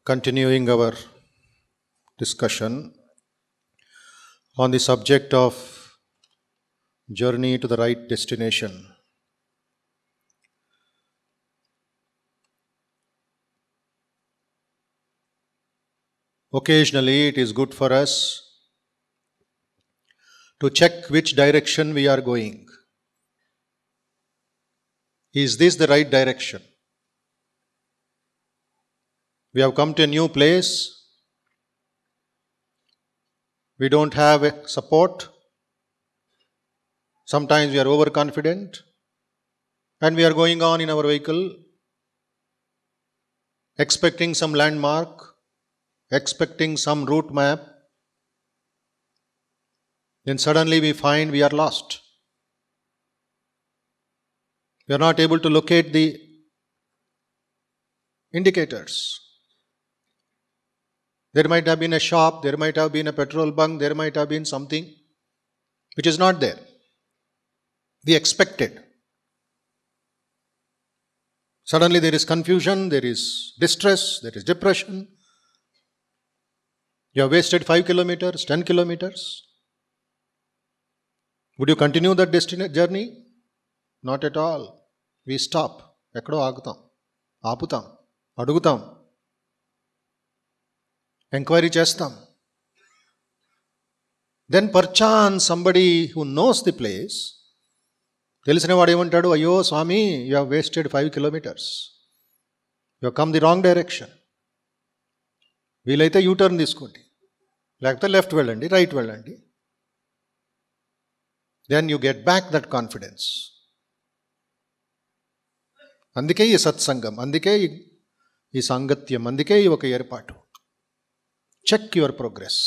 Continuing our discussion on the subject of journey to the right destination. Occasionally, it is good for us to check which direction we are going. Is this the right direction? We have come to a new place. We don't have support. Sometimes we are overconfident and we are going on in our vehicle, expecting some landmark, expecting some route map. Then suddenly we find we are lost. We are not able to locate the indicators. There might have been a shop, there might have been a petrol bunk, there might have been something which is not there. We expected. Suddenly there is confusion, there is distress, there is depression. You have wasted 5 kilometers, 10 kilometers. Would you continue that journey? Not at all. We stop. Ekkado agutam, aaputam, adugutam, enquiry chestam. Then perchance somebody who knows the place, తెలిసిన వాడు ఏమంటాడు, అయ్యో స్వామి, you have wasted 5 kilometers. You have come the wrong direction. వీలైతే U turn తీసుకోండి, లేకపోతే left వెళ్ళండి, right వెళ్ళండి. Then you get back that confidence. అందుకే ఈ సత్సంగం, అందుకే ఈ సాంగత్యం, అందుకే ఈ ఒక ఏర్పాటు. Check your progress.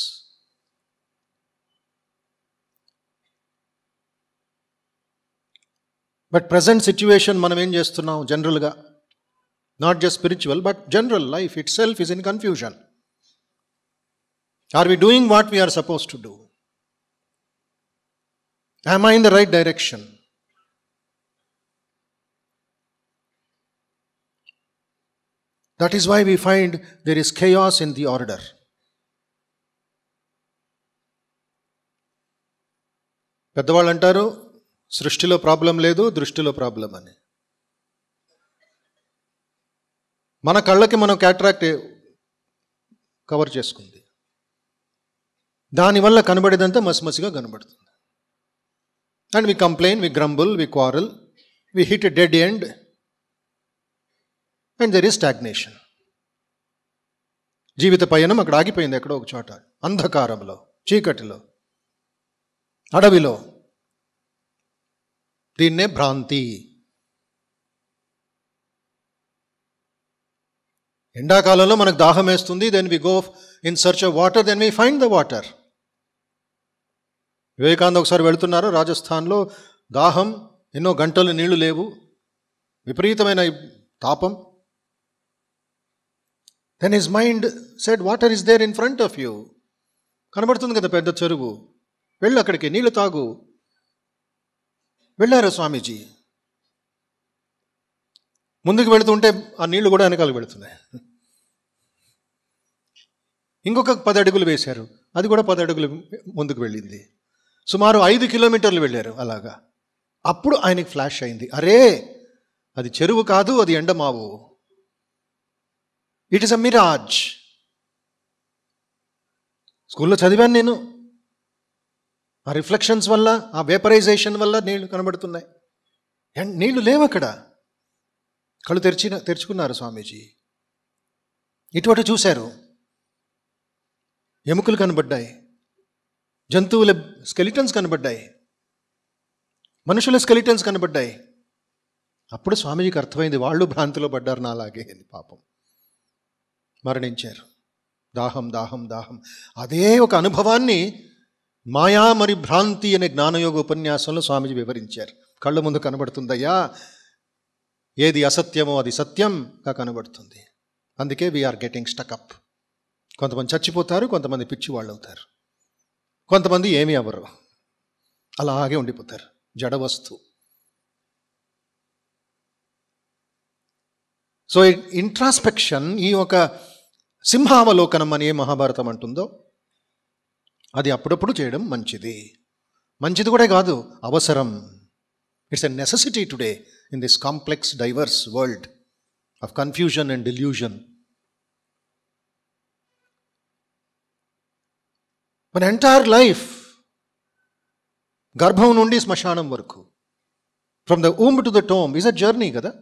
But present situation మనం ఏం చేస్తున్నాం జనరల్గా, not just spiritual but general life itself is in confusion. Are we doing what we're suppose to do? Am I in the right direction? That is why we find there is chaos in the order. పెద్దవాళ్ళు అంటారు, సృష్టిలో problem లేదు, దృష్టిలో problem అని. మన కళ్ళకి మనం cataract cover చేసుకుంది, దానివల్ల కనబడేదంతా మసిమసిగా కనబడుతుంది. And we complain, we grumble, we quarrel, we hit a dead end, and there is stagnation. జీవిత పయనం అక్కడ ఆగిపోయింది, ఎక్కడో ఒక చోట, అంధకారంలో, చీకటిలో, అడవిలో. దీన్నే భ్రాంతి. ఎండాకాలంలో మనకు దాహం వేస్తుంది, then we go in search of water, then we find the water. Vivekananda ఒకసారి వెళుతున్నారు రాజస్థాన్లో, దాహం, ఎన్నో గంటలు నీళ్లు లేవు, విపరీతమైన తాపం. Then his mind said, water is there in front of you. కనబడుతుంది కదా పెద్ద చెరువు, వెళ్ళు అక్కడికి, నీళ్లు తాగు. వెళ్ళారు స్వామీజీ. ముందుకు వెళుతుంటే ఆ నీళ్లు కూడా వెనకాలకు వెళుతున్నాయి. ఇంకొక 10 అడుగులు వేశారు, అది కూడా 10 అడుగులు ముందుకు వెళ్ళింది. సుమారు 5 kilometers వెళ్ళారు అలాగా. అప్పుడు ఆయనకి ఫ్లాష్ అయింది, అరే అది చెరువు కాదు, అది ఎండమావు. It is a mirage. స్కూల్లో చదివాను నేను. ఆ రిఫ్లెక్షన్స్ వల్ల, ఆ వేపరైజేషన్ వల్ల నీళ్లు కనబడుతున్నాయి. నీళ్లు లేవు అక్కడ. కళ్ళు తెరుచుకున్నారు స్వామీజీ. ఇటువంటి చూశారు, ఎముకలు కనబడ్డాయి, జంతువుల స్కెలిటన్స్ కనబడ్డాయి, మనుషుల స్కెలిటన్స్ కనబడ్డాయి. అప్పుడు స్వామీజీకి అర్థమైంది, వాళ్ళు భ్రాంతిలో పడ్డారు నాలాగే. పాపం, మరణించారు. దాహం దాహం దాహం. అదే ఒక అనుభవాన్ని మాయా మరి భ్రాంతి అనే జ్ఞానయోగ ఉపన్యాసంలో స్వామీజీ వివరించారు. కళ్ళ ముందు కనబడుతుందయ్యా, ఏది అసత్యమో అది సత్యంగా కనబడుతుంది. అందుకే వీఆర్ గెటింగ్ స్టక్అప్. కొంతమంది చచ్చిపోతారు, కొంతమంది పిచ్చి వాళ్ళు అవుతారు, కొంతమంది ఏమీ అవ్వరు, అలాగే ఉండిపోతారు, జడవస్తు. సో ఇంట్రాస్పెక్షన్, ఈ ఒక సింహావలోకనం అని ఏ మహాభారతం అంటుందో అది అప్పుడప్పుడు చేయడం మంచిది. మంచిది కూడా కాదు, అవసరం. It's a necessity today in this complex divorce world of confusion and delusion. మన ఎంటైర్ లైఫ్, గర్భం నుండి శ్మశానం వరకు, from the womb to the tome is a journey కదా.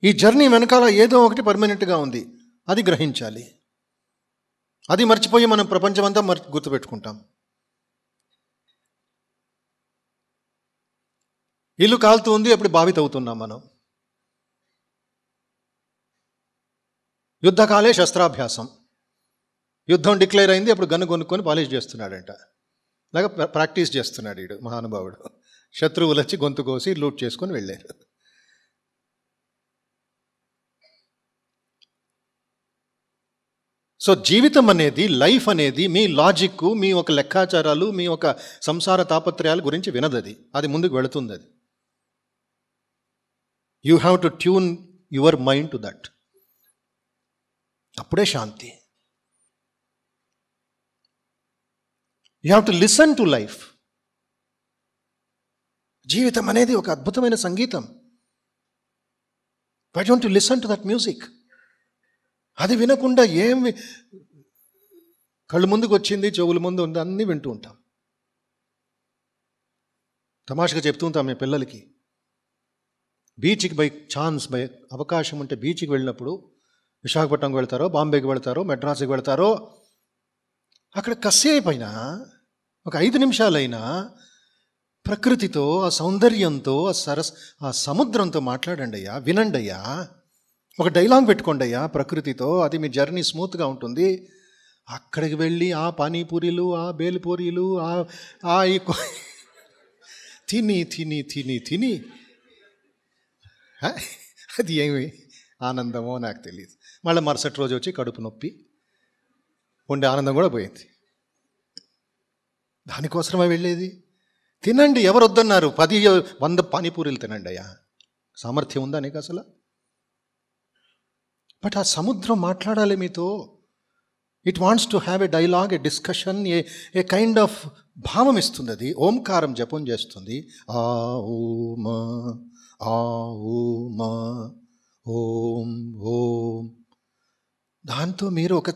ఈ జర్నీ వెనకాల ఏదో ఒకటి పర్మనెంట్గా ఉంది, అది గ్రహించాలి. అది మర్చిపోయి మనం ప్రపంచమంతా గుర్తుపెట్టుకుంటాం. ఇల్లు కాలుతూ ఉంది, అప్పుడు బావి తవ్వుతున్నాం మనం. యుద్ధకాలే శస్త్రాభ్యాసం. యుద్ధం డిక్లేర్ అయింది, అప్పుడు గన్ను కొనుక్కొని పాలిష్ చేస్తున్నాడంట. అలాగా ప్రాక్టీస్ చేస్తున్నాడు వీడు మహానుభావుడు. శత్రువులు వచ్చి గొంతు కోసి లూట్ చేసుకొని వెళ్ళారు. సో జీవితం అనేది, లైఫ్ అనేది మీ లాజిక్, మీ ఒక లెక్కాచారాలు, మీ ఒక సంసార తాపత్రయాల గురించి వినదది. అది ముందుకు వెళుతుంది. అది you have to tune your mind to that. అప్పుడే శాంతి. You have to listen to life. జీవితం అనేది ఒక అద్భుతమైన సంగీతం. Why don't you listen to that music? అది వినకుండా ఏమి, కళ్ళు ముందుకు వచ్చింది, చెవుల ముందు ఉంది, అన్నీ వింటూ ఉంటాం. తమాషగా చెప్తూ ఉంటాం మీ పిల్లలకి, బీచ్కి బై ఛాన్స్, బై అవకాశం ఉంటే బీచ్కి వెళ్ళినప్పుడు, విశాఖపట్నంకి వెళ్తారో, బాంబేకి వెళ్తారో, మెడ్రాస్కి వెళ్తారో, అక్కడ కసేపైనా ఒక 5 నిమిషాలైనా ప్రకృతితో, ఆ సౌందర్యంతో, ఆ సముద్రంతో మాట్లాడండి అయ్యా, వినండి అయ్యా. ఒక డైలాగ్ పెట్టుకోండి అయ్యా ప్రకృతితో. అది మీ జర్నీ స్మూత్గా ఉంటుంది. అక్కడికి వెళ్ళి ఆ పానీపూరీలు, ఆ బేల్పూరీలు, తిని తిని తిని తిని అది ఏమి ఆనందమో నాకు తెలియదు. మళ్ళీ మరుసటి రోజు వచ్చి కడుపు నొప్పి, ఉండే ఆనందం కూడా పోయింది. దానికోసమే వెళ్ళేది. తినండి, ఎవరు వద్దన్నారు? 10-100 పానీపూరీలు తినండి అయ్యా. సామర్థ్యం ఉందా నీకు అసలు? బట్ ఆ సముద్రం మాట్లాడాలి మీతో. It wants to have a dialogue, a discussion, A kind of భావం ఇస్తుంది. అది ఓంకారం జపం చేస్తుంది. ఆ ఓం ఆ ఓం ఓం ఓం. దాంతో మీరు ఒక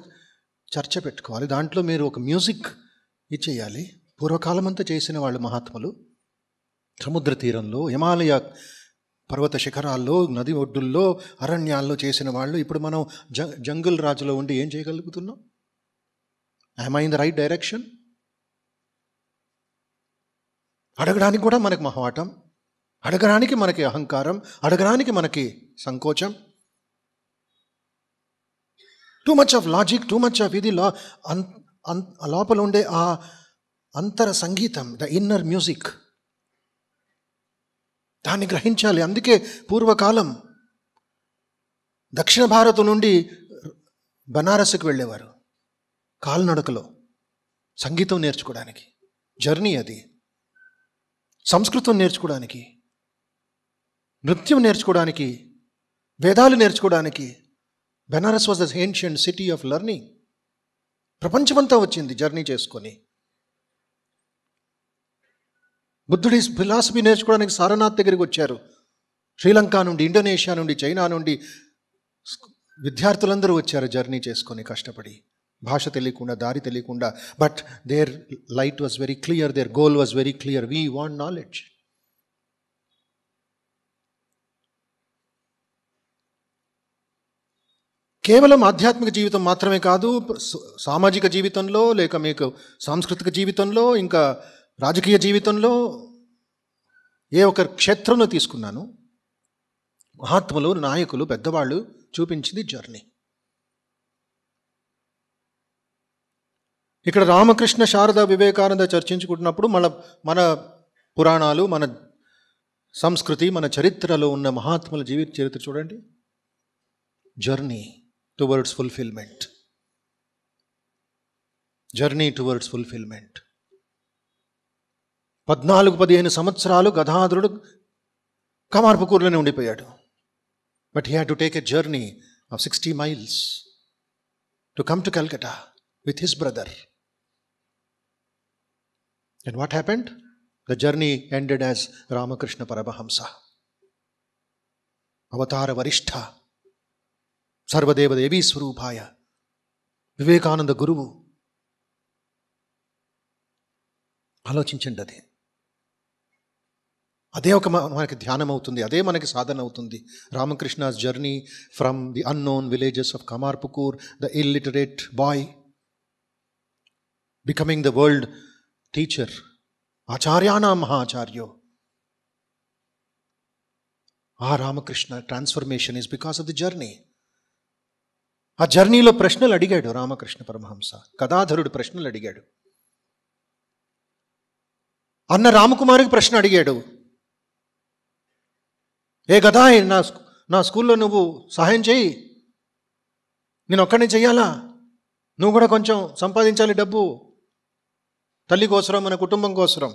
చర్చ పెట్టుకోవాలి, దాంట్లో మీరు ఒక మ్యూజిక్ ఇచ్చేయాలి. పూర్వకాలం అంతా చేసిన వాళ్ళు మహాత్ములు సముద్ర తీరంలో, హిమాలయ పర్వత శిఖరాల్లో, నది ఒడ్డుల్లో, అరణ్యాల్లో చేసిన వాళ్ళు. ఇప్పుడు మనం జంగుల్ రాజులో ఉండి ఏం చేయగలుగుతున్నాం? Am I in the right direction? అడగడానికి కూడా మనకు మొహమాటం, అడగడానికి మనకి అహంకారం, అడగడానికి మనకి సంకోచం. Too much of logic, too much of ఇది. లోపల ఉండే ఆ అంతర సంగీతం, ద ఇన్నర్ మ్యూజిక్, దాన్ని గ్రహించాలి. అందుకే పూర్వకాలం దక్షిణ భారతం నుండి బనారస్కి వెళ్ళేవారు కాలినడకలో, సంగీతం నేర్చుకోవడానికి. జర్నీ అది. సంస్కృతం నేర్చుకోవడానికి, నృత్యం నేర్చుకోవడానికి, వేదాలు నేర్చుకోవడానికి. Banaras was the ancient city of learning. ప్రపంచమంతా వచ్చింది జర్నీ చేసుకొని. బుద్ధుడి ఫిలాసఫీ నేర్చుకోవడానికి సారనాథ్ దగ్గరికి వచ్చారు. శ్రీలంక నుండి, ఇండోనేషియా నుండి, చైనా నుండి విద్యార్థులందరూ వచ్చారు జర్నీ చేసుకొని, కష్టపడి, భాష తెలియకుండా, దారి తెలియకుండా. But their light was very clear, their goal was very clear. We want knowledge. కేవలం ఆధ్యాత్మిక జీవితం మాత్రమే కాదు, సామాజిక జీవితంలో, లేక మీకు సాంస్కృతిక జీవితంలో, ఇంకా రాజకీయ జీవితంలో, ఏ ఒక క్షేత్రంలో తీసుకున్నాను, మహాత్ములు, నాయకులు, పెద్దవాళ్ళు చూపించింది జర్నీ. ఇక్కడ రామకృష్ణ, శారద, వివేకానంద చర్చించుకుంటున్నప్పుడు మన పురాణాలు, మన సంస్కృతి, మన చరిత్రలో ఉన్న మహాత్ముల జీవిత చరిత్ర చూడండి. Journey towards fulfilment. Journey towards fulfilment. 14-15 సంవత్సరాలు గదాధరుడు కమార్పుకూరులోనే ఉండిపోయాడు. But he had to take a journey of 60 miles to come to Calcutta with his brother. And what happened? The journey ended as Ramakrishna Paramahamsa, Avatara Varishtha, Sarvadeva Devi Swarupaya, Vivekananda Guruvu. ఆలోచించండి. అదే ఒక మనకి ధ్యానం అవుతుంది, అదే మనకి సాధన అవుతుంది. Ramakrishna's journey from the unknown villages of Kamarpukur, the illiterate boy, becoming the world teacher, ఆచార్యానాం మహాచార్యో. ఆ Ramakrishna transformation is because of the journey. ఆ జర్నీలో ప్రశ్నలు అడిగాడు రామకృష్ణ పరమహంస. గదాధరుడు ప్రశ్నలు అడిగాడు. అన్న రామకుమారికి ప్రశ్న అడిగాడు, ఏ గదా, నా స్కూల్లో నువ్వు సహాయం చేయి, నేను ఒక్కడిని చెయ్యాలా, నువ్వు కూడా కొంచెం సంపాదించాలి డబ్బు, తల్లి కోసరం, మన కుటుంబం కోసరం,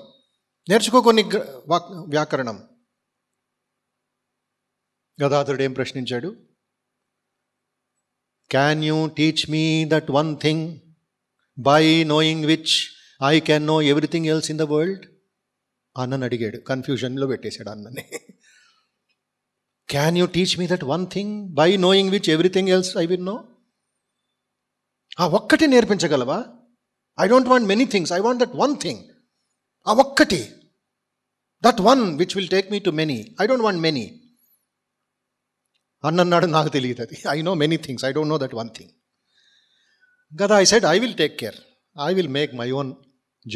నేర్చుకో కొన్ని వ్యాకరణం. గదాధరుడు ఏం ప్రశ్నించాడు? Can you teach me that one thing by knowing which I can know everything else in the world? అన్నని అడిగాడు. కన్ఫ్యూజన్లో పెట్టేశాడు అన్నని. Can you teach me that one thing by knowing which everything else I will know? ఆ ఒక్కటి నేర్పించగలవా? I don't want many things, I want that one thing. ఆ ఒక్కటి, that one which will take me to many, I don't want many. అన్నాడు, నాకు తెలియదు అది, I know many things, I don't know that one thing. కదా I said I will take care, I will make my own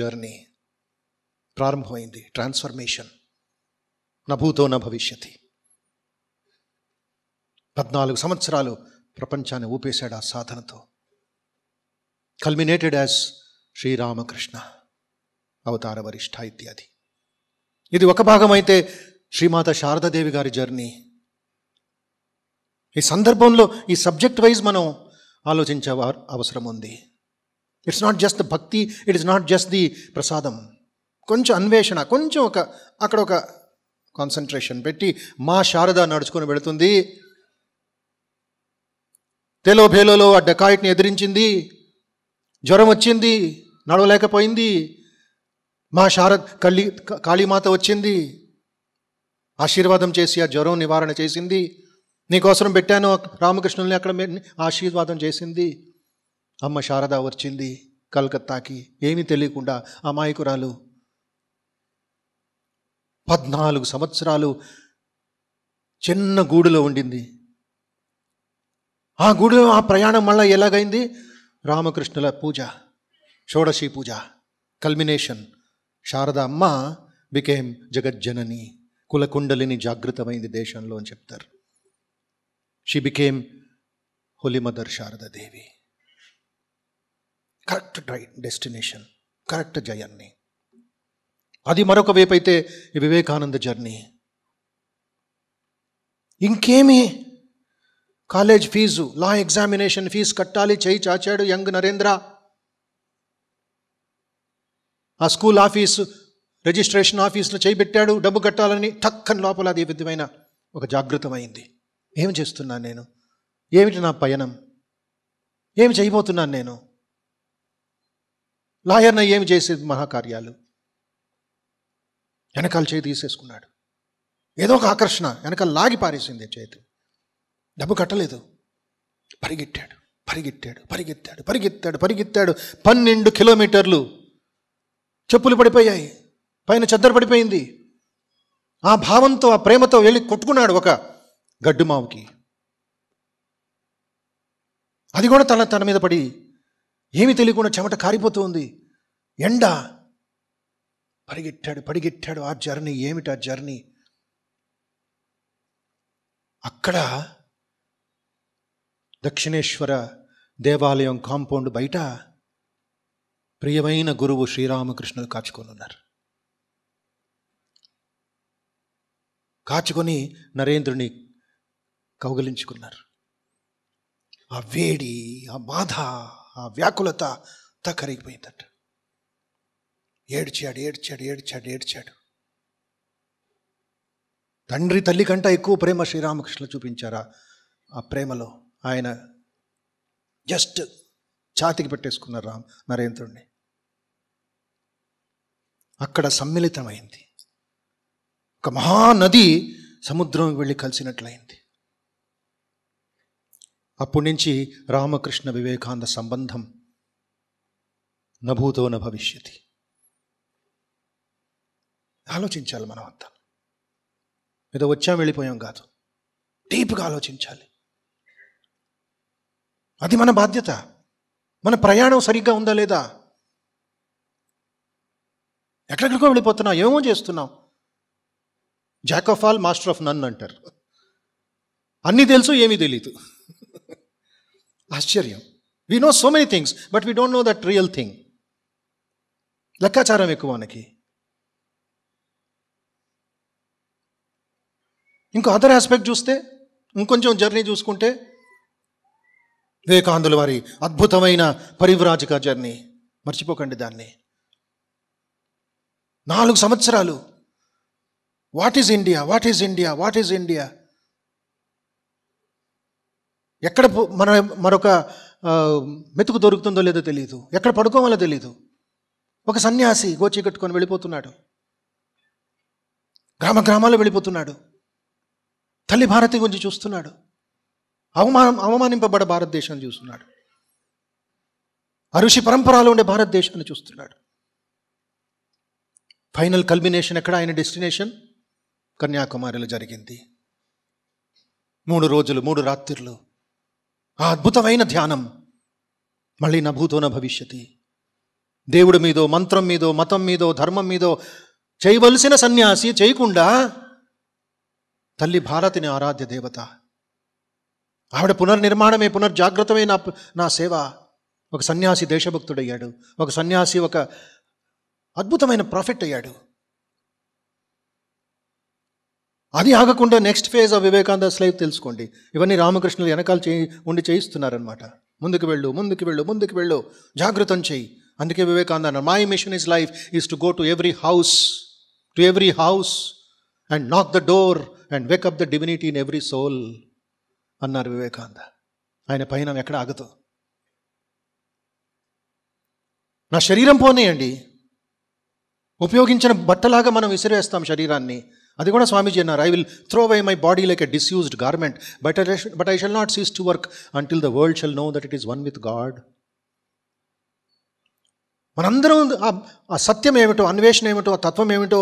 journey. ప్రారంభమైంది transformation. నా భూతో నా భవిష్యతి. 14 సంవత్సరాలు ప్రపంచాన్ని ఊపేశాడు ఆ సాధనతో. కల్మినేటెడ్ యాజ్ శ్రీరామకృష్ణ అవతార వరిష్ఠ ఇత్యాది. ఇది ఒక భాగం అయితే శ్రీమాత శారదాదేవి గారి జర్నీ. ఈ సందర్భంలో ఈ సబ్జెక్ట్ వైజ్ మనం ఆలోచించే అవసరం ఉంది. ఇట్స్ నాట్ జస్ట్ ద భక్తి, it is not just the ప్రసాదం. కొంచెం అన్వేషణ, కొంచెం అక్కడ ఒక కాన్సన్ట్రేషన్ పెట్టి మా శారద నడుచుకొని వెళుతుంది. తెలో భేలోలో ఆ డకాయిట్ని ఎదిరించింది, జ్వరం వచ్చింది, నడవలేకపోయింది. మా కాళీమాత వచ్చింది, ఆశీర్వాదం చేసి ఆ జ్వరం నివారణ చేసింది. నీకోసం పెట్టాను రామకృష్ణుల్ని, అక్కడ ఆశీర్వాదం చేసింది. అమ్మ శారద వచ్చింది కలకత్తాకి, ఏమీ తెలియకుండా అమాయకురాలు. 14 సంవత్సరాలు చిన్న గూడులో ఉండింది. ఆ గూడు, ఆ ప్రయాణం మళ్ళీ ఎలాగైంది? రామకృష్ణుల పూజ, షోడశి పూజ, కల్మినేషన్. శారద అమ్మ బికేమ్ జగజ్జనని, కులకుండలిని జాగృతమైంది దేశంలో అని చెప్తారు. She became holy mother Sharada Devi. Correct destination, correct journey. అది మరొక వైపు అయితే ఈ వివేకానంద జర్నీ. ఇంకేమి, college fee, law examination fee కట్టాలి, చేయి చాచాడు యంగ్ నరేంద్ర. ఆ స్కూల్ ఆఫీసు రిజిస్ట్రేషన్ ఆఫీసులో చేయి పెట్టాడు, డబ్బు కట్టాలని. టక్కని లోపల అది విధమైన ఒక జాగృతమైంది. ఏమి చేస్తున్నాను నేను? ఏమిటి నా పయనం? ఏమి చేయబోతున్నాను నేను? లాయర్న ఏమి చేసేది మహాకార్యాలు? వెనకాల చేయి తీసేసుకున్నాడు. ఏదో ఒక ఆకర్షణ వెనకాల లాగి పారేసింది చేతి. డబ్బు కట్టలేదు. పరిగెట్టాడు పరిగెట్టాడు పరిగెత్తాడు పరిగెత్తాడు పరిగెత్తాడు 12 కిలోమీటర్లు. చెప్పులు పడిపోయాయి, పైన చెద్దరు పడిపోయింది. ఆ భావంతో, ఆ ప్రేమతో వెళ్ళి కొట్టుకున్నాడు ఒక గడ్డుమావుకి. అది కూడా తన మీద పడి ఏమీ తెలియకుండా చెమట కారిపోతూ ఉంది. ఎండ. పరిగెట్టాడు పరిగెట్టాడు. ఆ జర్నీ ఏమిటి? ఆ జర్నీ అక్కడ దక్షిణేశ్వర దేవాలయం కాంపౌండ్ బయట ప్రియమైన గురువు శ్రీరామకృష్ణులు కాచుకొని ఉన్నారు. కాచుకొని నరేంద్రుని కౌగలించుకున్నారు. ఆ వేడి, ఆ బాధ, ఆ వ్యాకులత కరిగిపోయిందట. ఏడ్చాడు ఏడ్చాడు ఏడ్చాడు ఏడ్చాడు. తండ్రి తల్లి కంటే ఎక్కువ ప్రేమ శ్రీరామకృష్ణులు చూపించారా? ఆ ప్రేమలో ఆయన జస్ట్ ఛాతికి పెట్టేసుకున్నారు నరేంద్రుడిని. అక్కడ సమ్మిళితమైంది. ఒక మహానది సముద్రం వెళ్ళి కలిసినట్లయింది. అప్పటి నుంచి రామకృష్ణ వివేకానంద సంబంధం నభూతో న భవిష్యతి. ఆలోచించాలి మనం అంతా. ఏదో వచ్చాం వెళ్ళిపోయాం కాదు, డీప్గా ఆలోచించాలి. అది మన బాధ్యత. మన ప్రయాణం సరిగ్గా ఉందా లేదా? ఎక్కడెక్కడికో వెళ్ళిపోతున్నాం, ఏమో చేస్తున్నాం. Jack of all master of none అంటారు. అన్నీ తెలుసు, ఏమీ తెలీదు. ఆశ్చర్యం. We know so many things but we don't know that real thing. లెక్కాచారం ఎక్కువ మనకి. ఇంకో అదర్ ఆస్పెక్ట్ చూస్తే, ఇంకొంచెం జర్నీ చూసుకుంటే, వివేకానందుల వారి అద్భుతమైన పరివ్రాజక జర్నీ మర్చిపోకండి దాన్ని. 4 సంవత్సరాలు. What is India, what is India, what is India. ఎక్కడ మరొక మెతుకు దొరుకుతుందో లేదో తెలియదు, ఎక్కడ పడుకోవాలో తెలియదు. ఒక సన్యాసి గోచి కట్టుకొని వెళ్ళిపోతున్నాడు, గ్రామాల్లో వెళ్ళిపోతున్నాడు. తల్లి భారతి గురించి చూస్తున్నాడు, అవమానింపబడ భారతదేశాన్ని చూస్తున్నాడు, ఋషి పరంపరలో ఉండే భారతదేశాన్ని చూస్తున్నాడు. ఫైనల్ కల్మినేషన్ ఎక్కడ? ఆయన డెస్టినేషన్ కన్యాకుమారిలో జరిగింది. 3 రోజులు 3 రాత్రులు ఆ అద్భుతమైన ధ్యానం. మళ్ళీ నభూతో న భవిష్యతి. దేవుడి మీదో, మంత్రం మీదో, మతం మీదో, ధర్మం మీదో చేయవలసిన సన్యాసి చేయకుండా తల్లి భారతిని ఆరాధ్య దేవత. ఆవిడ పునర్నిర్మాణమే, పునర్జాగ్రత్తమే నా సేవ. ఒక సన్యాసి దేశభక్తుడయ్యాడు, ఒక సన్యాసి ఒక అద్భుతమైన ప్రాఫిట్ అయ్యాడు. అది ఆగకుండా next phase of Vivekananda's life తెలుసుకోండి. ఇవన్నీ రామకృష్ణులు వెనకాల ఉండి చేయిస్తున్నారనమాట. ముందుకు వెళ్ళు, ముందుకు వెళ్ళు, ముందుకు వెళ్ళు, జాగృతం చేయి. అందుకే వివేకానంద అన్నారు, my mission is life is to go to every house and knock the door and wake up the divinity in every soul అన్నారు వివేకానంద. ఆయన పైన ఎక్కడ ఆగదు. నా శరీరం పోనీయండి, ఉపయోగించిన బట్టలాగా మనం విసిరేస్తాం శరీరాన్ని. అది కూడా స్వామీజీ అన్నారు, I will throw away my body like a disused garment but I shall not cease to work until the world shall know that it is one with God. మనందరం ఆ సత్యం ఏమిటో, అన్వేషణ ఏమిటో, ఆ తత్వం ఏమిటో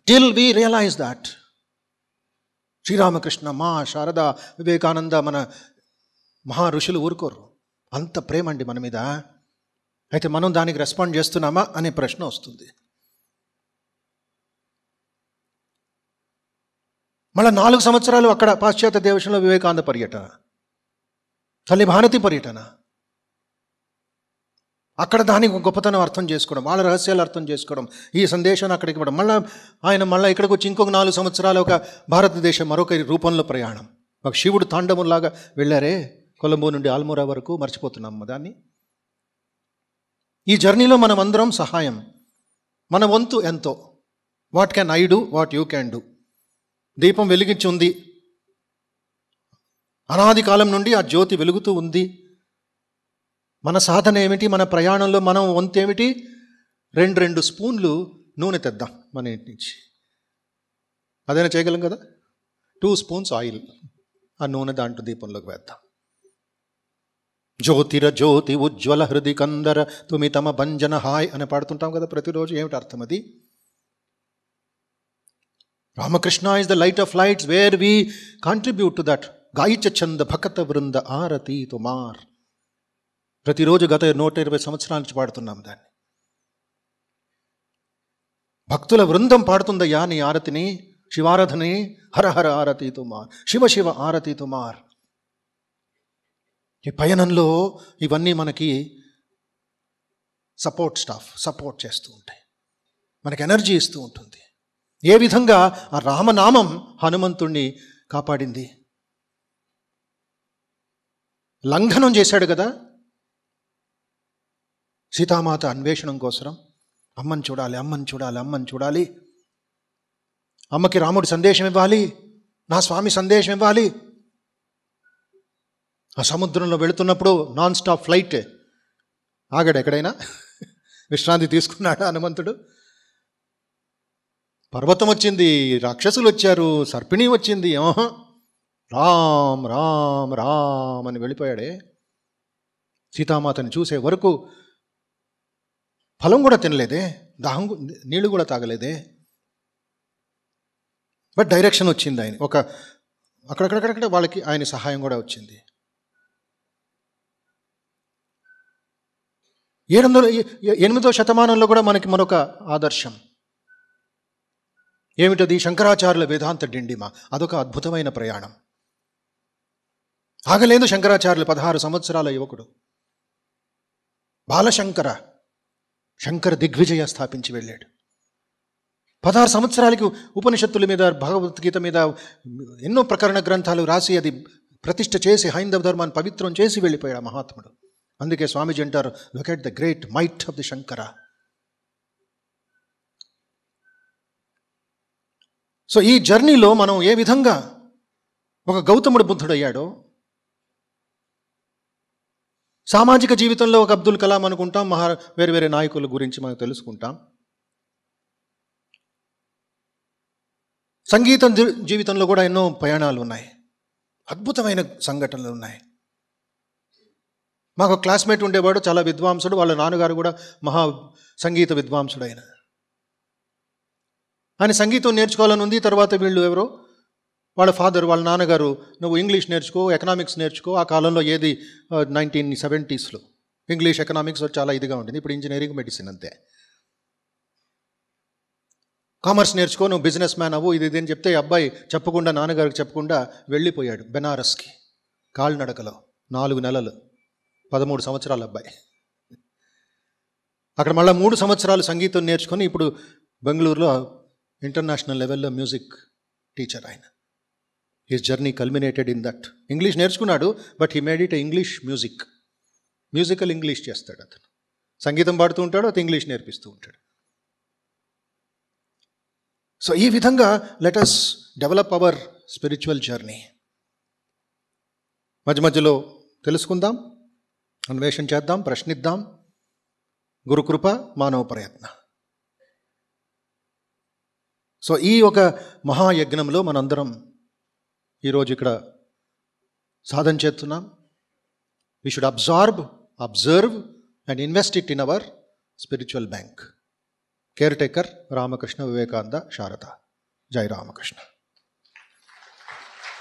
till we realise that. Sri Ramakrishna, Maa Sarada, Vivekananda, మన మహా ఋషులు ఊరుకోరు. అంత ప్రేమ అండి మన మీద. అయితే మనం దానికి రెస్పాండ్ చేస్తున్నామా అనే ప్రశ్న వస్తుంది. మళ్ళీ 4 సంవత్సరాలు అక్కడ పాశ్చాత్య దేశంలో వివేకానంద పర్యటన, తల్లి భారతి పర్యటన. అక్కడ దాని గొప్పతనం అర్థం చేసుకోవడం, వాళ్ళ రహస్యాలు అర్థం చేసుకోవడం, ఈ సందేశాన్ని అక్కడికి ఇవ్వడం. మళ్ళీ ఇక్కడికి వచ్చి ఇంకొక 4 సంవత్సరాలు ఒక భారతదేశం మరొక రూపంలో ప్రయాణం. ఒక శివుడు తాండవంలాగా వెళ్ళారే కొలంబో నుండి ఆల్మోరా వరకు, మర్చిపోతున్నాం దాన్ని. ఈ జర్నీలో మనం అందరం సహాయం, మన వంతు ఎంతో. What can I do, what you can do. దీపం వెలిగించి ఉంది, అనాది కాలం నుండి ఆ జ్యోతి వెలుగుతూ ఉంది. మన సాధన ఏమిటి, మన ప్రయాణంలో మనం వంతు ఏమిటి? 2 స్పూన్లు నూనె తెద్దాం మన ఇంటి నుంచి. అదైనా చేయగలం కదా. 2 స్పూన్స్ ఆయిల్, ఆ నూనె దాంట్లో దీపంలోకి వేద్దాం. జ్యోతిర జ్యోతి ఉజ్వల హృది కందర తుమి తమ భంజన హాయ్ అని పాడుతుంటాం కదా ప్రతిరోజు. ఏమిటి అర్థం అది? Ramakrishna is the light of lights where we contribute to that. గాయిచ చంద భకత వృంద ఆరతి తుమార్. ప్రతిరోజు గత 120 సంవత్సరాల నుంచి పాడుతున్నాం దాన్ని. భక్తుల వృందం పాడుతుందయ్యా నీ ఆరతిని, శివారాధని. హర హర ఆరతి తుమార్, శివ శివ ఆరతి తుమార్. ఈ పయనంలో ఇవన్నీ మనకి సపోర్ట్ చేస్తూ ఉంటాయి, మనకి ఎనర్జీ ఇస్తూ ఉంటుంది. ఏ విధంగా ఆ రామనామం హనుమంతుణ్ణి కాపాడింది. లంఘనం చేశాడు కదా సీతామాత అన్వేషణం కోసం. అమ్మని చూడాలి, అమ్మని చూడాలి, అమ్మని చూడాలి. అమ్మకి రాముడి సందేశం ఇవ్వాలి, నా స్వామి సందేశం ఇవ్వాలి. ఆ సముద్రంలో వెళుతున్నప్పుడు నాన్ స్టాప్ ఫ్లైట్. ఆగాడు ఎక్కడైనా? విశ్రాంతి తీసుకున్నాడా హనుమంతుడు? పర్వతం వచ్చింది, రాక్షసులు వచ్చారు, సర్పిణి వచ్చింది, రామ్ రామ్ రామ్ అని వెళ్ళిపోయాడే. సీతామాతని చూసే వరకు ఫలం కూడా తినలేదే, దాహం నీళ్లు కూడా తాగలేదే. బట్ డైరెక్షన్ వచ్చింది ఆయన, ఒక అక్కడక్కడక్కడ వాళ్ళకి ఆయన సహాయం కూడా వచ్చింది. 8వ శతమానంలో కూడా మనకి మరొక ఆదర్శం ఏమిటది? శంకరాచార్యుల వేదాంత డిండిమ. అదొక అద్భుతమైన ప్రయాణం. ఆగలేదు శంకరాచార్యులు. 16 సంవత్సరాల యువకుడు బాలశంకర, శంకర దిగ్విజయ స్థాపించి వెళ్ళాడు. 16 సంవత్సరాలకి ఉపనిషత్తుల మీద, భగవద్గీత మీద ఎన్నో ప్రకరణ గ్రంథాలు రాసి అది ప్రతిష్ఠ చేసి హైందవ ధర్మాన్ని పవిత్రం చేసి వెళ్ళిపోయాడు మహాత్ముడు. అందుకే స్వామీజీ అంటారు, look at the great might of the Shankara. So ఈ జర్నీలో మనం ఏ విధంగా ఒక గౌతముడు బుద్ధుడయ్యాడో, సామాజిక జీవితంలో ఒక అబ్దుల్ కలాం అనుకుంటాం, వేరే వేరే నాయకుల గురించి మనం తెలుసుకుంటాం. సంగీతం జీవితంలో కూడా ఎన్నో ప్రయాణాలు ఉన్నాయి, అద్భుతమైన సంఘటనలు ఉన్నాయి. మాకు క్లాస్మేట్ ఉండేవాడు, చాలా విద్వాంసుడు. వాళ్ళ నాన్నగారు కూడా మహా సంగీత విద్వాంసుడు. ఆయన సంగీతం నేర్చుకోవాలని ఉంది. తర్వాత వీళ్ళు ఎవరో వాళ్ళ ఫాదర్, వాళ్ళ నాన్నగారు, నువ్వు ఇంగ్లీష్ నేర్చుకో, ఎకనామిక్స్ నేర్చుకో. ఆ కాలంలో ఏది 1970s ఇంగ్లీష్ ఎకనామిక్స్ చాలా ఇదిగా ఉంటుంది. ఇప్పుడు ఇంజనీరింగ్, మెడిసిన్ అంతే. కామర్స్ నేర్చుకో, నువ్వు బిజినెస్ మ్యాన్ అవ్వు, ఇది అని చెప్తే అబ్బాయి చెప్పకుండా, నాన్నగారికి చెప్పకుండా వెళ్ళిపోయాడు బెనారస్కి కాలినడకలో. 4 నెలలు, 13 సంవత్సరాల అబ్బాయి. అక్కడ మళ్ళీ 3 సంవత్సరాలు సంగీతం నేర్చుకొని ఇప్పుడు బెంగళూరులో ఇంటర్నేషనల్ లెవెల్లో మ్యూజిక్ టీచర్ ఆయన. His journey culminated in that. English నేర్చుకున్నాడు, but he made it English musical English చేస్తాడు అతను. సంగీతం పాడుతూ ఉంటాడు, అతను ఇంగ్లీష్ నేర్పిస్తూ ఉంటాడు. సో ఈ విధంగా let us develop our spiritual journey. మధ్య మధ్యలో తెలుసుకుందాం, అన్వేషణ చేద్దాం, ప్రశ్నిద్దాం. గురుకృప, మానవ ప్రయత్న. సో ఈ ఒక మహాయజ్ఞంలో మనందరం ఈరోజు ఇక్కడ సాధన చేస్తున్నాం. We should observe and invest it in our spiritual bank. Care taker Ramakrishna Vivekananda Sharada. జై రామకృష్ణ.